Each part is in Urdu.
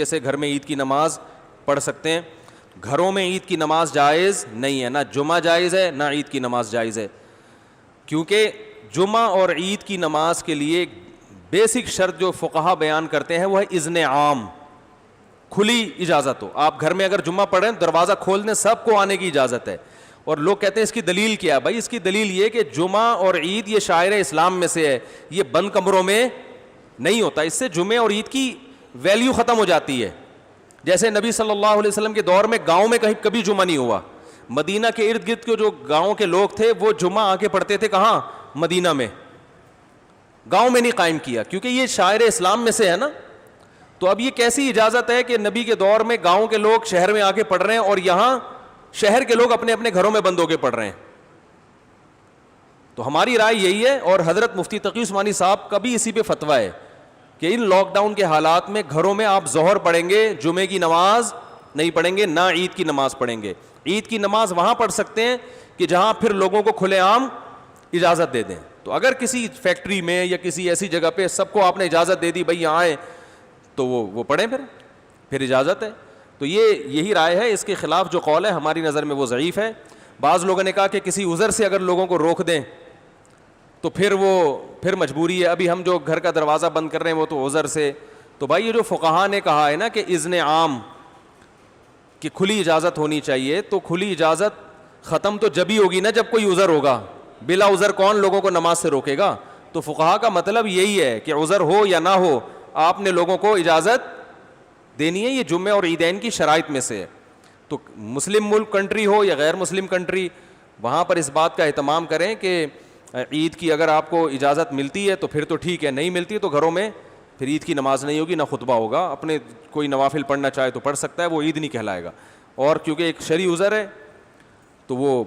طریقے سے گھر میں عید کی نماز پڑھ سکتے ہیں. گھروں میں عید کی نماز جائز نہیں ہے, نہ جمعہ جائز ہے نہ عید کی نماز جائز ہے, کیونکہ جمعہ اور عید کی نماز کے لیے بیسک شرط جو فقہا بیان کرتے ہیں وہ ہے اذن عام, کھلی اجازت ہو. آپ گھر میں اگر جمعہ پڑھیں دروازہ کھول دیں, سب کو آنے کی اجازت ہے. اور لوگ کہتے ہیں اس کی دلیل کیا ہے؟ بھائی اس کی دلیل یہ کہ جمعہ اور عید یہ شاعر اسلام میں سے ہے, یہ بند کمروں میں نہیں ہوتا. اس سے جمعے اور عید کی ویلیو ختم ہو جاتی ہے. جیسے نبی صلی اللہ علیہ وسلم کے دور میں گاؤں میں کہیں کبھی جمعہ نہیں ہوا. مدینہ کے ارد گرد کے جو گاؤں کے لوگ تھے وہ جمعہ آ کے پڑھتے تھے کہاں؟ مدینہ میں. گاؤں میں نہیں قائم کیا کیونکہ یہ شاعر اسلام میں سے ہے نا. تو اب یہ کیسی اجازت ہے کہ نبی کے دور میں گاؤں کے لوگ شہر میں آ کے پڑھ رہے ہیں اور یہاں شہر کے لوگ اپنے اپنے گھروں میں بند ہو کے پڑھ رہے ہیں؟ تو ہماری رائے یہی ہے, اور حضرت مفتی تقی عثمانی صاحب کا بھی اسی پہ فتویٰ ہے کہ ان لاک ڈاؤن کے حالات میں گھروں میں آپ ظہر پڑھیں گے, جمعے کی نماز نہیں پڑھیں گے, نہ عید کی نماز پڑھیں گے. عید کی نماز وہاں پڑھ سکتے ہیں کہ جہاں پھر لوگوں کو کھلے عام اجازت دے دیں. تو اگر کسی فیکٹری میں یا کسی ایسی جگہ پہ سب کو آپ نے اجازت دے دی بھائی یہاں آئیں, تو وہ پڑھیں پھر اجازت ہے. تو یہی رائے ہے. اس کے خلاف جو قول ہے ہماری نظر میں وہ ضعیف ہے. بعض لوگوں نے کہا کہ کسی عذر سے اگر لوگوں کو روک دیں تو پھر مجبوری ہے. ابھی ہم جو گھر کا دروازہ بند کر رہے ہیں وہ تو عذر سے. تو بھائی یہ جو فقہا نے کہا ہے نا کہ اذن عام کہ کھلی اجازت ہونی چاہیے, تو کھلی اجازت ختم تو جب ہی ہوگی نا جب کوئی عذر ہوگا. بلا عذر کون لوگوں کو نماز سے روکے گا؟ تو فقہا کا مطلب یہی ہے کہ عذر ہو یا نہ ہو آپ نے لوگوں کو اجازت دینی ہے. یہ جمعے اور عیدین کی شرائط میں سے ہے. تو مسلم ملک کنٹری ہو یا غیر مسلم کنٹری, وہاں پر اس بات کا اہتمام کریں کہ عید کی اگر آپ کو اجازت ملتی ہے تو پھر تو ٹھیک ہے, نہیں ملتی تو گھروں میں پھر عید کی نماز نہیں ہوگی, نہ خطبہ ہوگا. اپنے کوئی نوافل پڑھنا چاہے تو پڑھ سکتا ہے, وہ عید نہیں کہلائے گا. اور کیونکہ ایک شرعی عذر ہے تو وہ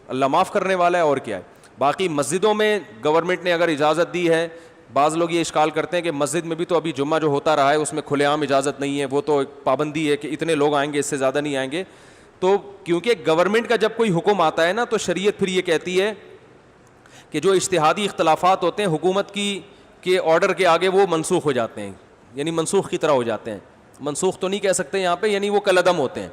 اللہ معاف کرنے والا ہے, اور کیا ہے. باقی مسجدوں میں گورنمنٹ نے اگر اجازت دی ہے, بعض لوگ یہ اشکال کرتے ہیں کہ مسجد میں بھی تو ابھی جمعہ جو ہوتا رہا ہے اس میں کھلے عام اجازت نہیں ہے, وہ تو ایک پابندی ہے کہ اتنے لوگ آئیں گے, اس سے زیادہ نہیں آئیں گے. تو کیونکہ گورنمنٹ کا جب کوئی حکم آتا ہے نا تو شریعت پھر یہ کہتی ہے کہ جو اجتہادی اختلافات ہوتے ہیں حکومت کے آرڈر کے آگے وہ منسوخ ہو جاتے ہیں, یعنی منسوخ کی طرح ہو جاتے ہیں. منسوخ تو نہیں کہہ سکتے یہاں پہ, یعنی وہ کالعدم ہوتے ہیں.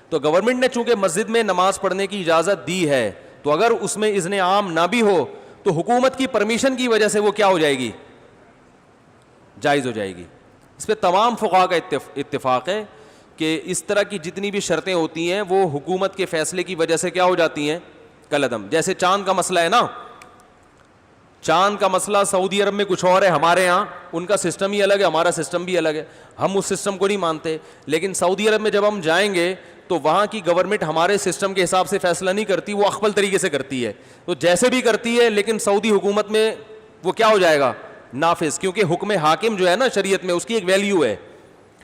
تو گورنمنٹ نے چونکہ مسجد میں نماز پڑھنے کی اجازت دی ہے, تو اگر اس میں اذن عام نہ بھی ہو تو حکومت کی پرمیشن کی وجہ سے وہ کیا ہو جائے گی؟ جائز ہو جائے گی. اس پہ تمام فقہا کا اتفاق ہے کہ اس طرح کی جتنی بھی شرطیں ہوتی ہیں وہ حکومت کے فیصلے کی وجہ سے کیا ہو جاتی ہیں؟ کالعدم. جیسے چاند کا مسئلہ ہے نا, چاند کا مسئلہ سعودی عرب میں کچھ اور ہے, ہمارے یہاں ان کا سسٹم ہی الگ ہے, ہمارا سسٹم بھی الگ ہے, ہم اس سسٹم کو نہیں مانتے. لیکن سعودی عرب میں جب ہم جائیں گے تو وہاں کی گورنمنٹ ہمارے سسٹم کے حساب سے فیصلہ نہیں کرتی, وہ اخبل طریقے سے کرتی ہے. تو جیسے بھی کرتی ہے لیکن سعودی حکومت میں وہ کیا ہو جائے گا؟ نافذ. کیونکہ حکم حاکم جو ہے نا شریعت میں اس کی ایک ویلیو ہے,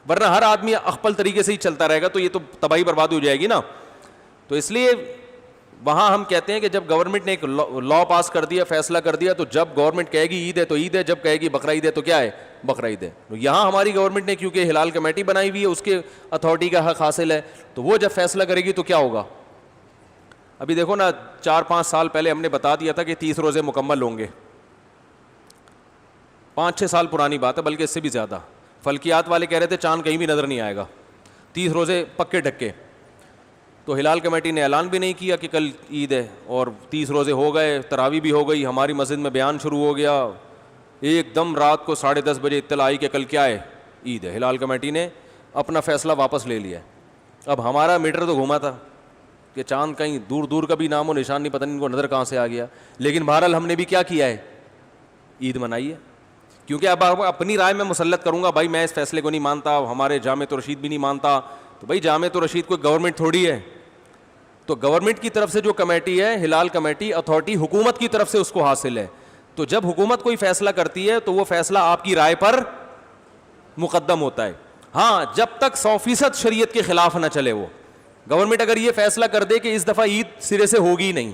ورنہ ہر آدمی اخبل طریقے سے ہی چلتا رہے گا تو یہ تو تباہی بربادی ہو جائے گی نا. تو اس لیے وہاں ہم کہتے ہیں کہ جب گورنمنٹ نے ایک لا پاس کر دیا, فیصلہ کر دیا, تو جب گورنمنٹ کہے گی عید ہے تو عید ہے, جب کہے گی بقرہ عید ہے تو کیا ہے؟ بقرہ عید ہے. یہاں ہماری گورنمنٹ نے کیونکہ ہلال کمیٹی بنائی ہوئی ہے, اس کے اتھارٹی کا حق حاصل ہے, تو وہ جب فیصلہ کرے گی تو کیا ہوگا؟ ابھی دیکھو نا 4-5 سال پہلے ہم نے بتا دیا تھا کہ 30 روزے مکمل ہوں گے. 5-6 سال پرانی بات ہے, بلکہ اس سے بھی زیادہ. فلکیات والے کہہ رہے تھے چاند کہیں بھی نظر نہیں آئے گا, 30 روزے پکے ڈھکے. تو ہلال کمیٹی نے اعلان بھی نہیں کیا کہ کل عید ہے, اور 30 روزے ہو گئے, تراویح بھی ہو گئی, ہماری مسجد میں بیان شروع ہو گیا. ایک دم رات کو 10:30 بجے اطلاع آئی کہ کل کیا ہے؟ عید ہے. ہلال کمیٹی نے اپنا فیصلہ واپس لے لیا. اب ہمارا میٹر تو گھوما تھا کہ چاند کہیں دور دور کا بھی نام و نشان نہیں, پتہ نہیں ان کو نظر کہاں سے آ گیا. لیکن بہرحال ہم نے بھی کیا کیا ہے؟ عید منائی ہے. کیونکہ اب اپنی رائے میں مسلط کروں گا, بھائی میں اس فیصلے کو نہیں مانتا, ہمارے جامعۃ الرشید بھی نہیں مانتا, تو بھائی جامعۃ الرشید کوئی گورنمنٹ تھوڑی ہے. تو گورنمنٹ کی طرف سے جو کمیٹی ہے ہلال کمیٹی, اتھارٹی حکومت کی طرف سے اس کو حاصل ہے. تو جب حکومت کوئی فیصلہ کرتی ہے تو وہ فیصلہ آپ کی رائے پر مقدم ہوتا ہے. ہاں جب تک 100% شریعت کے خلاف نہ چلے. وہ گورنمنٹ اگر یہ فیصلہ کر دے کہ اس دفعہ عید سرے سے ہوگی نہیں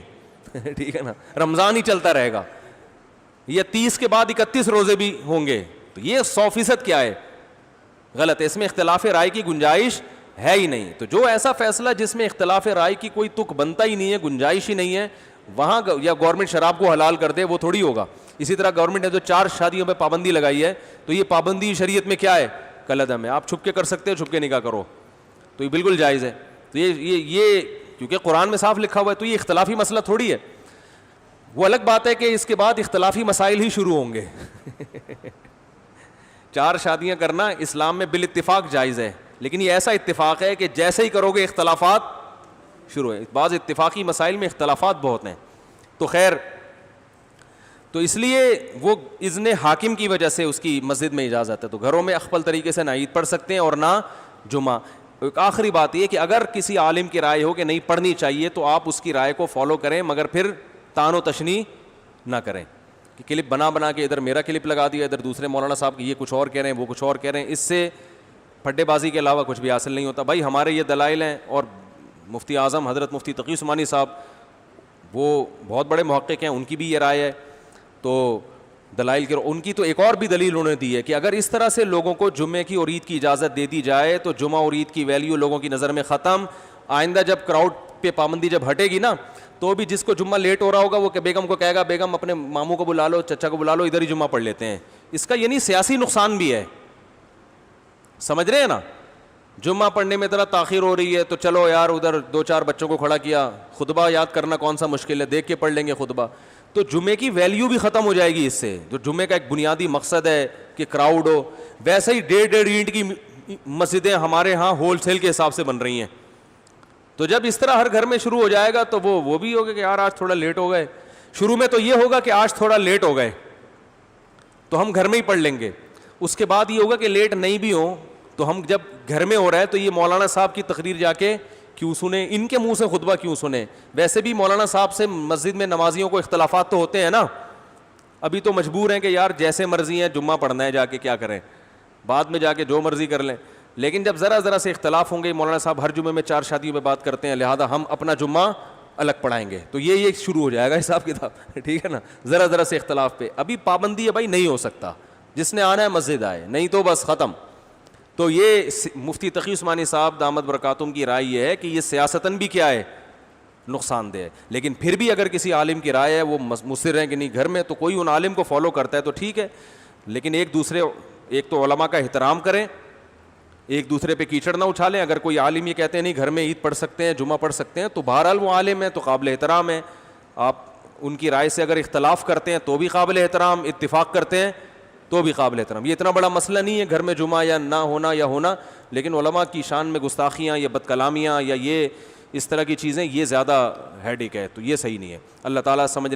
ٹھیک ہے نا, رمضان ہی چلتا رہے گا, یا 30 کے بعد 31 روزے بھی ہوں گے, تو یہ 100% کیا ہے؟ غلط ہے. اس میں اختلاف رائے کی گنجائش ہے ہی نہیں. تو جو ایسا فیصلہ جس میں اختلاف رائے کی کوئی تک بنتا ہی نہیں ہے, گنجائش ہی نہیں ہے, وہاں یا گورنمنٹ شراب کو حلال کر دے, وہ تھوڑی ہوگا. اسی طرح گورنمنٹ نے جو 4 شادیوں پہ پابندی لگائی ہے, تو یہ پابندی شریعت میں کیا ہے؟ کلعدم ہے. آپ چھپ کے کر سکتے ہو, چھپ کے نکاح کرو تو یہ بالکل جائز ہے. تو یہ کیونکہ قرآن میں صاف لکھا ہوا ہے, تو یہ اختلافی مسئلہ تھوڑی ہے. وہ الگ بات ہے کہ اس کے بعد اختلافی مسائل ہی شروع ہوں گے. 4 شادیاں کرنا اسلام میں بالاتفاق جائز ہے, لیکن یہ ایسا اتفاق ہے کہ جیسے ہی کرو گے اختلافات شروع ہیں. بعض اتفاقی مسائل میں اختلافات بہت ہیں. تو خیر, تو اس لیے وہ اذن حاکم کی وجہ سے اس کی مسجد میں اجازت ہے. تو گھروں میں اخپل طریقے سے نہ عید پڑھ سکتے ہیں اور نہ جمعہ. ایک آخری بات یہ کہ اگر کسی عالم کی رائے ہو کہ نہیں پڑھنی چاہیے تو آپ اس کی رائے کو فالو کریں, مگر پھر تان و تشنیع نہ کریں کہ کلپ بنا کے ادھر میرا کلپ لگا دیا, ادھر دوسرے مولانا صاحب کی یہ کچھ اور کہہ رہے ہیں, وہ کچھ اور کہہ رہے ہیں. اس سے پھڈے بازی کے علاوہ کچھ بھی حاصل نہیں ہوتا. بھائی ہمارے یہ دلائل ہیں, اور مفتی اعظم حضرت مفتی تقی عثمانی صاحب وہ بہت بڑے محقق ہیں, ان کی بھی یہ رائے ہے. تو دلائل کے ان کی تو ایک اور بھی دلیل انہوں نے دی ہے کہ اگر اس طرح سے لوگوں کو جمعے کی اور عید کی اجازت دے دی جائے تو جمعہ اور عید کی ویلیو لوگوں کی نظر میں ختم. آئندہ جب کراؤڈ پہ پابندی جب ہٹے گی نا, تو بھی جس کو جمعہ لیٹ ہو رہا ہوگا وہ کہ بیگم کو کہے گا بیگم اپنے ماموں کو بلا لو, چچا کو بلا لو, ادھر ہی جمعہ پڑھ لیتے ہیں. اس کا یعنی سیاسی نقصان بھی ہے, سمجھ رہے ہیں نا. جمعہ پڑھنے میں ذرا تاخیر ہو رہی ہے تو چلو یار ادھر 2-4 بچوں کو کھڑا کیا, خطبہ یاد کرنا کون سا مشکل ہے, دیکھ کے پڑھ لیں گے خطبہ. تو جمعے کی ویلیو بھی ختم ہو جائے گی اس سے, جو جمعے کا ایک بنیادی مقصد ہے کہ کراؤڈ ہو. ویسے ہی 1.5 اینٹ کی مسجدیں ہمارے ہاں ہول سیل کے حساب سے بن رہی ہیں. تو جب اس طرح ہر گھر میں شروع ہو جائے گا تو وہ بھی ہوگا کہ یار آج تھوڑا لیٹ ہو گئے. شروع میں تو یہ ہوگا کہ آج تھوڑا لیٹ ہو گئے تو ہم گھر میں ہی پڑھ لیں گے. اس کے بعد یہ ہوگا کہ لیٹ نہیں بھی ہوں تو ہم جب گھر میں ہو رہا ہے تو یہ مولانا صاحب کی تقریر جا کے کیوں سنیں, ان کے منہ سے خطبہ کیوں سنیں. ویسے بھی مولانا صاحب سے مسجد میں نمازیوں کو اختلافات تو ہوتے ہیں نا, ابھی تو مجبور ہیں کہ یار جیسے مرضی ہیں جمعہ پڑھنا ہے, جا کے کیا کریں, بعد میں جا کے جو مرضی کر لیں. لیکن جب ذرا سے اختلاف ہوں گے, مولانا صاحب ہر جمعے میں 4 شادیوں پہ بات کرتے ہیں, لہذا ہم اپنا جمعہ الگ پڑھائیں گے, تو یہ شروع ہو جائے گا حساب کتاب. ٹھیک ہے نا, ذرا سے اختلاف پہ. ابھی پابندی ہے بھائی, نہیں ہو سکتا, جس نے آنا ہے مسجد آئے, نہیں تو بس ختم. تو یہ مفتی تقی عثمانی صاحب دامت برکاتہم کی رائے یہ ہے کہ یہ سیاستاً بھی کیا ہے, نقصان دہ ہے. لیکن پھر بھی اگر کسی عالم کی رائے ہے, وہ مصر ہیں کہ نہیں گھر میں, تو کوئی ان عالم کو فالو کرتا ہے تو ٹھیک ہے. لیکن ایک تو علماء کا احترام کریں, ایک دوسرے پہ کیچڑ نہ اچھالیں. اگر کوئی عالم یہ کہتے ہیں نہیں گھر میں عید پڑھ سکتے ہیں, جمعہ پڑھ سکتے ہیں, تو بہرحال وہ عالم ہے تو قابل احترام ہے. آپ ان کی رائے سے اگر اختلاف کرتے ہیں تو بھی قابل احترام, اتفاق کرتے ہیں تو بھی قابل احترام. یہ اتنا بڑا مسئلہ نہیں ہے گھر میں جمعہ یا نہ ہونا یا ہونا, لیکن علماء کی شان میں گستاخیاں یا بد کلامیاں یا یہ اس طرح کی چیزیں, یہ زیادہ ہیڈیک ہے, تو یہ صحیح نہیں ہے. اللہ تعالیٰ سمجھنے